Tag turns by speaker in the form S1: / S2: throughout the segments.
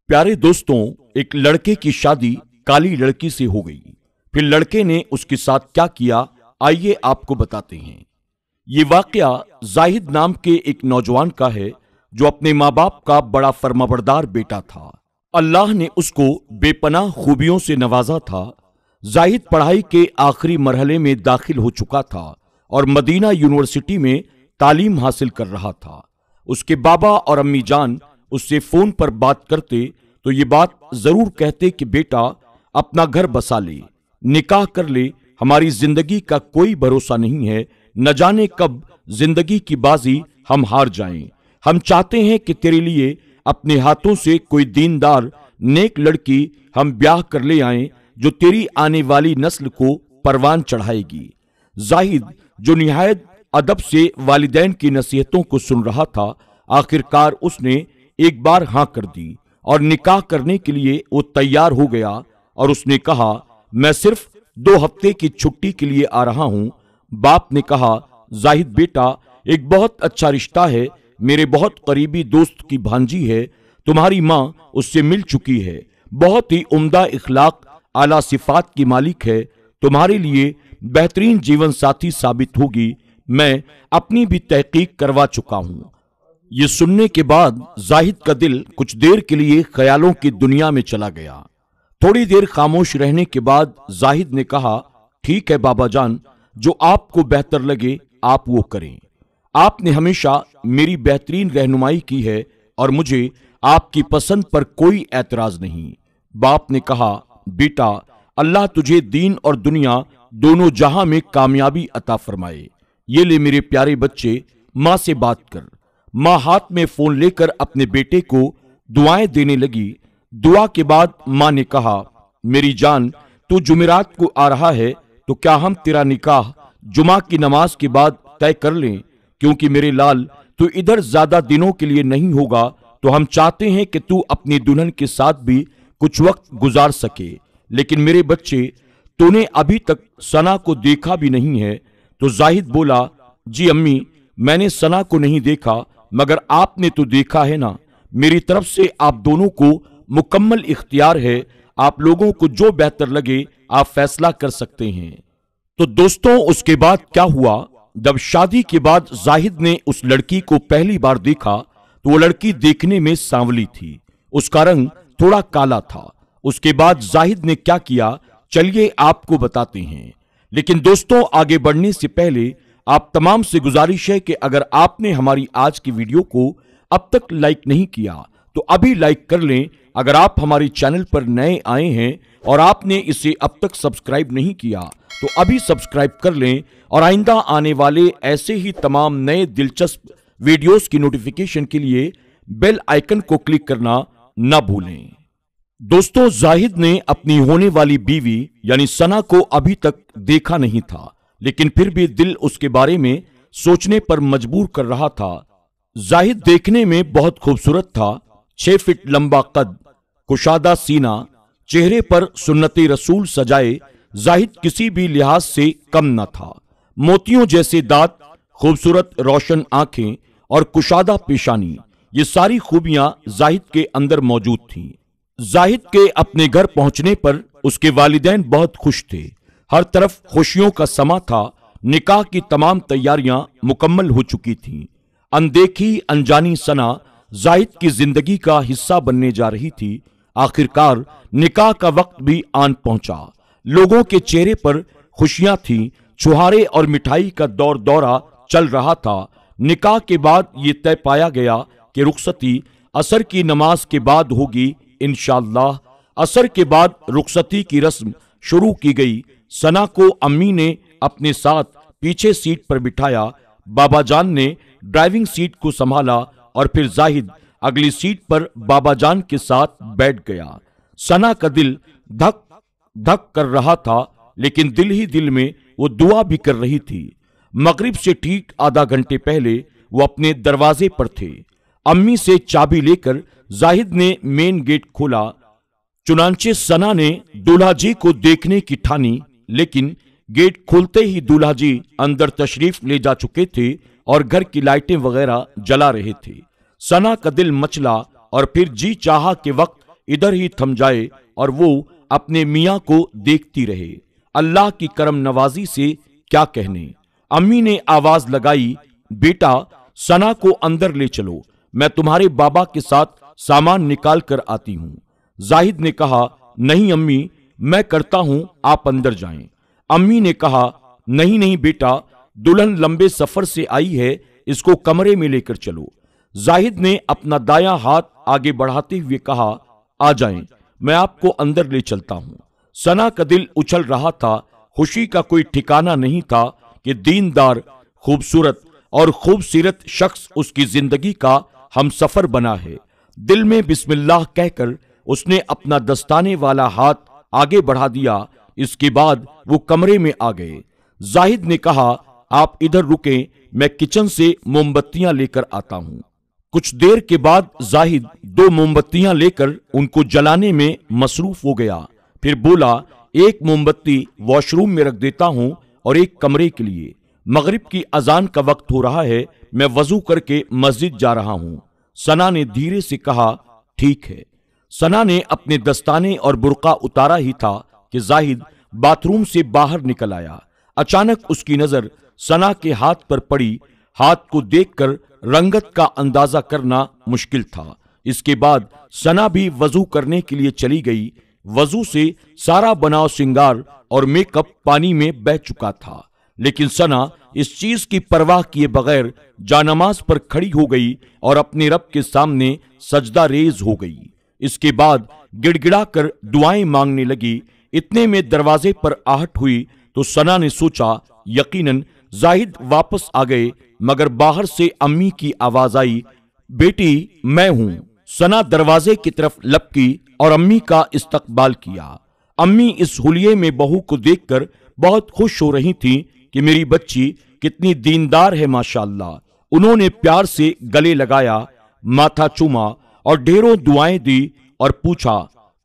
S1: प्यारे दोस्तों, एक लड़के की शादी काली लड़की से हो गई। फिर लड़के ने उसके साथ क्या किया, आइए आपको बताते हैं। ये वाकया जाहिद नाम के एक नौजवान का है जो अपने माँ बाप का बड़ा फर्माबरदार बेटा था। अल्लाह ने उसको बेपनाह खूबियों से नवाजा था। जाहिद पढ़ाई के आखिरी मरहले में दाखिल हो चुका था और मदीना यूनिवर्सिटी में तालीम हासिल कर रहा था। उसके बाबा और अम्मी जान उससे फोन पर बात करते तो ये बात जरूर कहते कि बेटा अपना घर बसा ले, निकाह कर ले, हमारी जिंदगी का कोई भरोसा नहीं है, न जाने कब जिंदगी की बाजी हम हार जाएं। हम चाहते हैं कि तेरे लिए अपने हाथों से कोई दीनदार नेक लड़की हम ब्याह कर ले आएं जो तेरी आने वाली नस्ल को परवान चढ़ाएगी। जाहिद जो निहायत अदब से वालिदैन की नसीहतों को सुन रहा था, आखिरकार उसने एक बार हां कर दी और निकाह करने के लिए वो तैयार हो गया और उसने कहा, मैं सिर्फ 2 हफ्ते की छुट्टी के लिए आ रहा हूं। बाप ने कहा, जाहिद बेटा एक बहुत अच्छा रिश्ता है, मेरे बहुत करीबी दोस्त की भांजी है, तुम्हारी माँ उससे मिल चुकी है, बहुत ही उम्दा इखलाक आला सिफात की मालिक है, तुम्हारे लिए बेहतरीन जीवन साथी साबित होगी। मैं अपनी भी तहकीक करवा चुका हूं। ये सुनने के बाद जाहिद का दिल कुछ देर के लिए ख्यालों की दुनिया में चला गया। थोड़ी देर खामोश रहने के बाद जाहिद ने कहा, ठीक है बाबा जान, जो आपको बेहतर लगे आप वो करें। आपने हमेशा मेरी बेहतरीन रहनुमाई की है और मुझे आपकी पसंद पर कोई एतराज नहीं। बाप ने कहा, बेटा अल्लाह तुझे दीन और दुनिया दोनों जहां में कामयाबी अता फरमाए। ये ले मेरे प्यारे बच्चे, माँ से बात कर। माँ हाथ में फोन लेकर अपने बेटे को दुआएं देने लगी। दुआ के बाद माँ ने कहा, मेरी जान तू जुमेरात को आ रहा है तो क्या हम तेरा निकाह जुमा की नमाज के बाद तय कर लें, क्योंकि मेरे लाल तू इधर ज्यादा दिनों के लिए नहीं होगा तो हम चाहते हैं कि तू अपनी दुल्हन के साथ भी कुछ वक्त गुजार सके। लेकिन मेरे बच्चे तूने अभी तक सना को देखा भी नहीं है। तो जाहिद बोला, जी अम्मी मैंने सना को नहीं देखा, मगर आपने तो देखा है ना। मेरी तरफ से आप दोनों को मुकम्मल इख्तियार है, आप लोगों को जो बेहतर लगे आप फैसला कर सकते हैं। तो दोस्तों उसके बाद क्या हुआ, जब शादी के बाद जाहिद ने उस लड़की को पहली बार देखा तो वो लड़की देखने में सांवली थी, उसका रंग थोड़ा काला था। उसके बाद जाहिद ने क्या किया, चलिए आपको बताते हैं। लेकिन दोस्तों आगे बढ़ने से पहले आप तमाम से गुजारिश है कि अगर आपने हमारी आज की वीडियो को अब तक लाइक नहीं किया तो अभी लाइक कर लें। अगर आप हमारे चैनल पर नए आए हैं और आपने इसे अब तक सब्सक्राइब नहीं किया तो अभी सब्सक्राइब कर लें और आइंदा आने वाले ऐसे ही तमाम नए दिलचस्प वीडियोस की नोटिफिकेशन के लिए बेल आइकन को क्लिक करना न भूलें। दोस्तों जाहिद ने अपनी होने वाली बीवी यानी सना को अभी तक देखा नहीं था, लेकिन फिर भी दिल उसके बारे में सोचने पर मजबूर कर रहा था। जाहिद देखने में बहुत खूबसूरत था, 6 फीट लंबा कद, कुशादा सीना, चेहरे पर सुन्नते रसूल सजाए जाहिद किसी भी लिहाज से कम न था। मोतियों जैसे दांत, खूबसूरत रोशन आंखें और कुशादा पेशानी, ये सारी खूबियां जाहिद के अंदर मौजूद थीं। जाहिद के अपने घर पहुंचने पर उसके वालिदैन बहुत खुश थे। हर तरफ खुशियों का समा था। निकाह की तमाम तैयारियां मुकम्मल हो चुकी थीं। अनदेखी अनजानी सना जाहिद की जिंदगी का हिस्सा बनने जा रही थी। आखिरकार निकाह का वक्त भी आन पहुंचा। लोगों के चेहरे पर खुशियां थीं। छुहारे और मिठाई का दौर दौरा चल रहा था। निकाह के बाद ये तय पाया गया कि रुखसती असर की नमाज के बाद होगी इंशाअल्लाह। असर के बाद रुखसती की रस्म शुरू की गई। सना को अम्मी ने अपने साथ पीछे सीट पर बिठाया, बाबा जान ने ड्राइविंग सीट को संभाला और फिर जाहिद अगली सीट पर बाबा जान के साथ बैठ गया। सना का दिल धक धक कर रहा था, लेकिन दिल ही दिल में वो दुआ भी कर रही थी। मगरिब से ठीक आधा घंटे पहले वो अपने दरवाजे पर थे। अम्मी से चाबी लेकर जाहिद ने मेन गेट खोला। चुनांचे सना ने दूल्हा जी को देखने की ठानी, लेकिन गेट खोलते ही दूल्हा जी अंदर तशरीफ ले जा चुके थे और घर की लाइटें वगैरह जला रहे थे। सना का दिल मचला और फिर जी चाहा के वक्त इधर ही थम जाए और वो अपने मियाँ को देखती रहे। अल्लाह की करम नवाजी से क्या कहने। अम्मी ने आवाज लगाई, बेटा सना को अंदर ले चलो, मैं तुम्हारे बाबा के साथ सामान निकाल कर आती हूं। जाहिद ने कहा, नहीं अम्मी, मैं करता हूं, आप अंदर जाएं। अम्मी ने कहा, नहीं नहीं बेटा, दुल्हन लंबे सफर से आई है, इसको कमरे में लेकर चलो। जाहिद ने अपना दायां हाथ आगे बढ़ाते हुए कहा, आ जाएं, मैं आपको अंदर ले चलता हूं। सना का दिल उछल रहा था, खुशी का कोई ठिकाना नहीं था कि दीनदार, खूबसूरत और खूबसीरत शख्स उसकी जिंदगी का हमसफर बना है। दिल में बिस्मिल्लाह कहकर उसने अपना दस्ताने वाला हाथ आगे बढ़ा दिया। इसके बाद वो कमरे में आ गए। जाहिद ने कहा, आप इधर रुकें, मैं किचन से मोमबत्तियां लेकर आता हूं। कुछ देर के बाद जाहिद 2 मोमबत्तियां लेकर उनको जलाने में मसरूफ हो गया। फिर बोला, एक मोमबत्ती वॉशरूम में रख देता हूं और एक कमरे के लिए। मगरिब की अजान का वक्त हो रहा है, मैं वजू करके मस्जिद जा रहा हूं। सना ने धीरे से कहा, ठीक है। सना ने अपने दस्ताने और बुर्का उतारा ही था कि जाहिद बाथरूम से बाहर निकल आया। अचानक उसकी नजर सना के हाथ पर पड़ी। हाथ को देखकर रंगत का अंदाजा करना मुश्किल था। इसके बाद सना भी वजू करने के लिए चली गई। वजू से सारा बनाव श्रृंगार और मेकअप पानी में बह चुका था, लेकिन सना इस चीज की परवाह किए बगैर जानमाज पर खड़ी हो गई और अपने रब के सामने सजदा रेज हो गई। इसके बाद गिड़गिड़ाकर दुआएं मांगने लगी। इतने में दरवाजे पर आहट हुई तो सना ने सोचा, यकीनन जाहिद वापस आ गए, मगर बाहर से अम्मी की आवाज आई, बेटी मैं हूं। सना दरवाजे की तरफ लपकी और अम्मी का इस्तकबाल किया। अम्मी इस हुलिये में बहू को देखकर बहुत खुश हो रही थीं कि मेरी बच्ची कितनी दीनदार है माशाअल्लाह। उन्होंने प्यार से गले लगाया, माथा चूमा और ढेरों दुआएं दी और पूछा,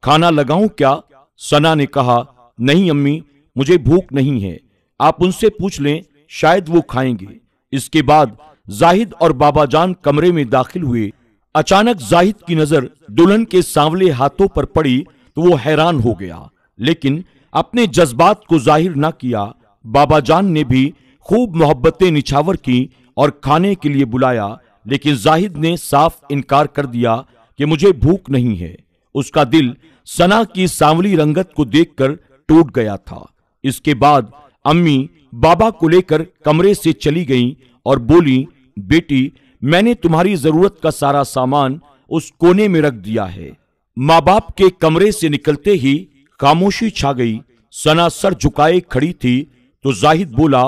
S1: खाना लगाऊं क्या? सना ने कहा, नहीं अम्मी, मुझे भूख नहीं है, आप उनसे पूछ लें, शायद वो खाएंगे। इसके बाद जाहिद और बाबा जान कमरे में दाखिल हुए। अचानक जाहिद की नजर दुल्हन के सांवले हाथों पर पड़ी तो वो हैरान हो गया, लेकिन अपने जज्बात को जाहिर न किया। बाबा जान ने भी खूब मोहब्बतें निछावर की और खाने के लिए बुलाया, लेकिन जाहिद ने साफ इनकार कर दिया कि मुझे भूख नहीं है। उसका दिल सना की सांवली रंगत को देखकर टूट गया था। इसके बाद अम्मी बाबा को लेकर कमरे से चली गईं और बोली, बेटी मैंने तुम्हारी जरूरत का सारा सामान उस कोने में रख दिया है। माँ बाप के कमरे से निकलते ही खामोशी छा गई। सना सर झुकाए खड़ी थी तो जाहिद बोला,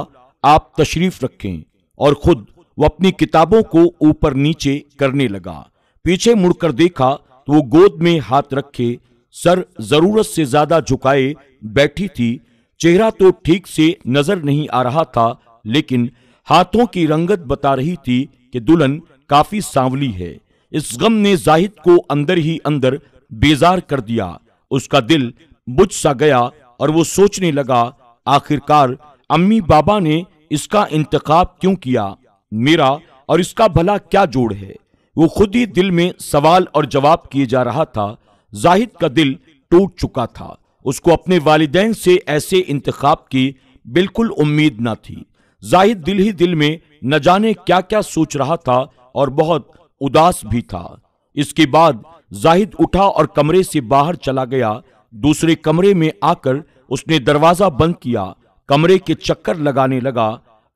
S1: आप तशरीफ रखें, और खुद वो अपनी किताबों को ऊपर नीचे करने लगा। पीछे मुड़कर देखा तो वो गोद में हाथ रखे सर जरूरत से ज्यादा झुकाए बैठी थी। चेहरा तो ठीक से नजर नहीं आ रहा था, लेकिन हाथों की रंगत बता रही थी कि दुल्हन काफी सांवली है। इस गम ने जाहिद को अंदर ही अंदर बेजार कर दिया। उसका दिल बुझ सा गया और वो सोचने लगा, आखिरकार अम्मी बाबा ने इसका इंतखाब क्यों किया? मेरा और इसका भला क्या जोड़ है? वो खुद ही दिल में सवाल और जवाब किए जा रहा था। जाहिद का दिल टूट चुका था। उसको अपने वालिदैन से ऐसे इंतखाब की बिल्कुल उम्मीद न थी। जाहिद दिल ही दिल में न जाने क्या क्या सोच रहा था और बहुत उदास भी था। इसके बाद जाहिद उठा और कमरे से बाहर चला गया। दूसरे कमरे में आकर उसने दरवाजा बंद किया। कमरे के चक्कर लगाने लगा,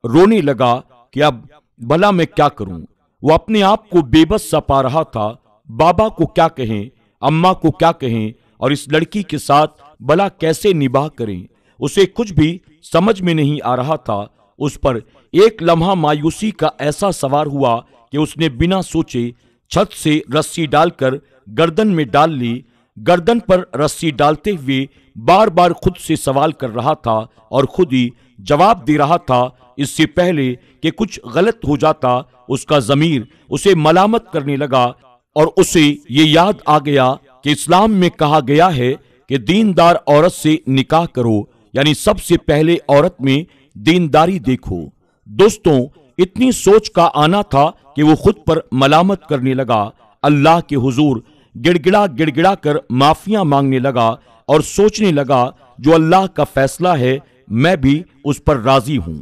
S1: रोने लगा कि अब भला मैं क्या करूं। वो अपने आप को बेबस सा पा रहा था। बाबा को क्या कहें, अम्मा को क्या कहें, और इस लड़की के साथ भला कैसे निभाह करें? उसे कुछ भी समझ में नहीं आ रहा था। उस पर एक लम्हा मायूसी का ऐसा सवार हुआ कि उसने बिना सोचे छत से रस्सी डालकर गर्दन में डाल ली। गर्दन पर रस्सी डालते हुए बार बार खुद से सवाल कर रहा था और खुद ही जवाब दे रहा था। इससे पहले कि कुछ गलत हो जाता, उसका ज़मीर उसे मलामत करने लगा और उसे ये याद आ गया कि इस्लाम में कहा गया है कि दीनदार औरत से निकाह करो, यानी सबसे पहले औरत में दीनदारी देखो। दोस्तों, इतनी सोच का आना था कि वो खुद पर मलामत करने लगा। अल्लाह के हुजूर गिड़गिड़ा गिड़गिड़ा कर माफियां मांगने लगा और सोचने लगा जो अल्लाह का फैसला है मैं भी उस पर राजी हूं।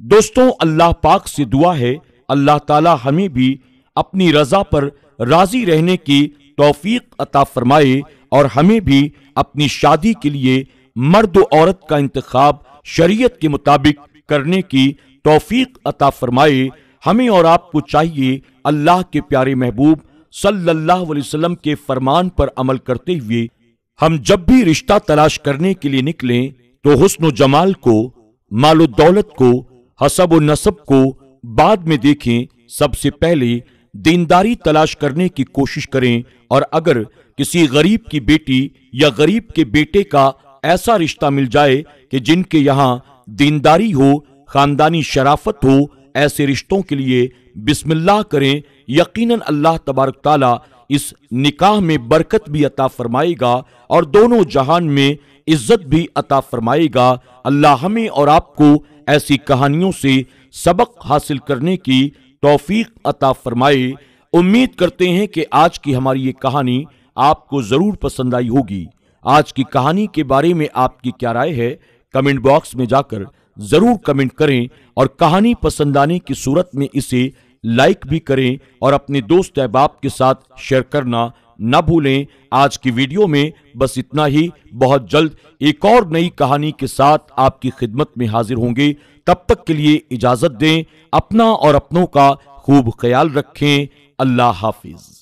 S1: दोस्तों, अल्लाह पाक से दुआ है अल्लाह ताला हमें भी अपनी रजा पर राजी रहने की तौफीक अता फरमाए और हमें भी अपनी शादी के लिए मर्द और औरत का इंतखाब शरीयत के मुताबिक करने की तौफीक अता फरमाए। हमें और आपको चाहिए अल्लाह के प्यारे महबूब सल्लल्लाहु अलैहि वसल्लम के फरमान पर अमल करते हुए हम जब भी रिश्ता तलाश करने के लिए निकलें तो हुस्न जमाल को, मालो दौलत को, हसब व नसब को बाद में देखें। सबसे पहले दीनदारी तलाश करने की कोशिश करें और अगर किसी गरीब की बेटी या गरीब के बेटे का ऐसा रिश्ता मिल जाए कि जिनके यहाँ दीनदारी हो, खानदानी शराफत हो, ऐसे रिश्तों के लिए बिस्मिल्लाह करें। यकीनन अल्लाह तबारक ताला इस निकाह में बरकत भी अता फरमाएगा और दोनों जहान में इज्जत भी अता फरमाएगा। अल्लाह हमें और आपको ऐसी कहानियों से सबक हासिल करने की तौफीक अता फरमाए। उम्मीद करते हैं कि आज की हमारी ये कहानी आपको जरूर पसंद आई होगी। आज की कहानी के बारे में आपकी क्या राय है, कमेंट बॉक्स में जाकर जरूर कमेंट करें और कहानी पसंद आने की सूरत में इसे लाइक भी करें और अपने दोस्त अहबाब के साथ शेयर करना ना भूलें। आज की वीडियो में बस इतना ही। बहुत जल्द एक और नई कहानी के साथ आपकी खिदमत में हाजिर होंगे। तब तक के लिए इजाजत दें। अपना और अपनों का खूब ख्याल रखें। अल्लाह हाफिज।